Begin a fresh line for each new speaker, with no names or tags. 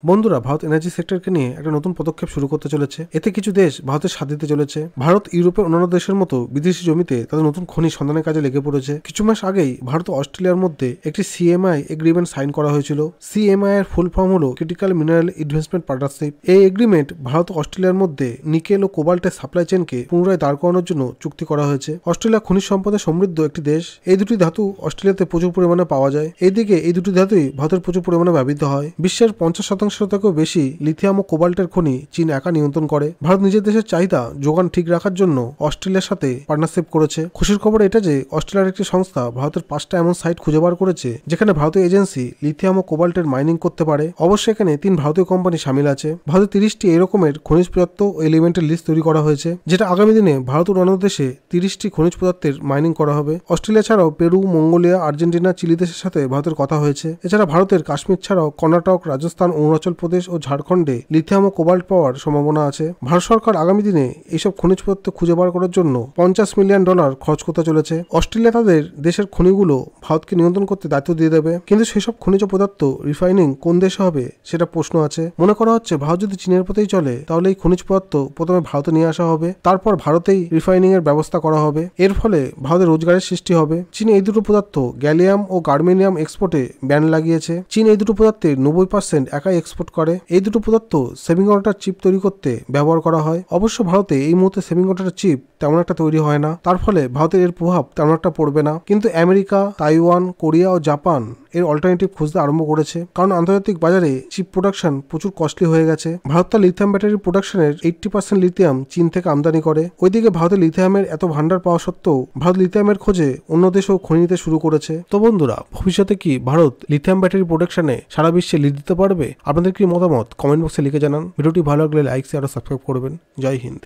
বন্ধুরা, ভারত এনার্জি সেক্টরকে নিয়ে একটা নতুন পদক্ষেপ শুরু করতে চলেছে। এতে কিছু দেশ ভারতের সাথ দিতে চলেছে। ভারত ইউরোপের অন্যান্য দেশের মতো বিদেশি জমিতে তাদের নতুন খনি সন্ধানের কাজে লেগে পড়েছে। কিছু মাস আগেই ভারত ও অস্ট্রেলিয়ার মধ্যে একটি সিএমআই এগ্রিমেন্ট সাইন করা হয়েছিল। সিএমআই এর ফুল ফর্ম হলো ক্রিটিক্যাল মিনারেল ইনভেস্টমেন্ট পার্টনারশিপ। এই এগ্রিমেন্ট ভারত ও অস্ট্রেলিয়ার মধ্যে নিকেল ও কোবাল্টের সাপ্লাই চেনকে পুনরায় দাঁড় করানোর জন্য চুক্তি করা হয়েছে। অস্ট্রেলিয়া খনিজ সম্পদে সমৃদ্ধ একটি দেশ। এই দুটি ধাতু অস্ট্রেলিয়াতে প্রচুর পরিমাণে পাওয়া যায়। এইদিকে এই দুটি ধাতুই ভারতের প্রচুর পরিমাণে ব্যবহৃত হয়। বিশ্বের 50% থেকেও বেশি লিথিয়াম ও কোবাল্টের খনি চীন একা নিয়ন্ত্রণ করে। ভারত নিজের দেশের চাহিদা যোগান ঠিক রাখার জন্য অস্ট্রেলিয়ার সাথে পার্টনারশিপ করেছে। খুশির খবর এটা যে অস্ট্রেলিয়ার একটি সংস্থা ভারতের 5টা এমন সাইট খুঁজে বার করেছে যেখানে ভারতীয় এজেন্সি লিথিয়াম ও কোবাল্টের মাইনিং করতে পারে। অবশ্যই এখানে 3 ভারতীয় কোম্পানি সামিল আছে। ভারতে 30টি এই রকমের খনিজ পদার্থ ও এলিমেন্টের লিস্ট তৈরি করা হয়েছে, যেটা আগামী দিনে ভারত ও অন্য দেশে 30টি খনিজ পদার্থের মাইনিং করা হবে। অস্ট্রেলিয়া ছাড়াও পেরু, মঙ্গোলিয়া, আর্জেন্টিনা, চিলি দেশের সাথে ভারতের কথা হয়েছে। এছাড়া ভারতের কাশ্মীর ছাড়াও কর্ণাটক, রাজস্থান, অরুণাচল প্রদেশ ও ঝাড়খণ্ডে লিথিয়াম ও কোবাল্ট পাওয়ার সম্ভাবনা আছে। ভারত সরকার আগামী দিনে এইসব খনিজ পদার্থ খুঁজে বার করার জন্য $50 মিলিয়ন খরচ করতে চলেছে। অস্ট্রেলিয়া তাদের দেশের খনিগুলো ভারতকে নিয়ন্ত্রণ করতে দায়িত্ব দিয়ে দেবে, কিন্তু সেসব খনিজ পদার্থ রিফাইনিং কোন দেশে হবে সেটা প্রশ্ন আছে। মনে করা হচ্ছে ভারত যদি চীনের পথেই চলে তাহলে এই খনিজ পদার্থ প্রথমে ভারতে নিয়ে আসা হবে, তারপর ভারতেই রিফাইনিং এর ব্যবস্থা করা হবে। এর ফলে ভারতের রোজগারের সৃষ্টি হবে। চীন এই দুটো পদার্থ গ্যালিয়াম ও গার্মেনিয়াম এক্সপোর্টে ব্যান লাগিয়েছে। চীন এই দুটো পদার্থের 90% একাই এক্সপোর্ট করে। এই দুটো পদার্থ সেমিকন্ডাক্টর চিপ তৈরি করতে ব্যবহার করা হয়। অবশ্য ভারতে এই মুহূর্তে সেমিকন্ডাক্টর চিপ তেমন একটা তৈরি হয় না, তার ফলে ভারতের এর প্রভাব তেমন একটা পড়বে না। কিন্তু আমেরিকা, তাইওয়ান, কোরিয়া ও জাপান এর অল্টারনেটিভ খুঁজতে আরম্ভ করেছে, কারণ আন্তর্জাতিক বাজারে চিপ প্রোডাকশন প্রচুর কস্টলি হয়ে গেছে। ভারত তার লিথিয়াম ব্যাটারি প্রোডাকশনের 80% লিথিয়াম চীন থেকে আমদানি করে। ওইদিকে ভারতের লিথিয়ামের এত ভান্ডার পাওয়া সত্ত্বেও ভারত লিথিয়ামের খোঁজে অন্য দেশেও খনি নিতে শুরু করেছে। তো বন্ধুরা, ভবিষ্যতে কি ভারত লিথিয়াম ব্যাটারি প্রোডাকশনে সারা বিশ্বে লিড দিতে পারবে? আপনাদের কি মতামত কমেন্ট বক্সে লিখে জানান। ভিডিওটি ভালো লাগলে লাইক, শেয়ার ও সাবস্ক্রাইব করবেন। জয় হিন্দ।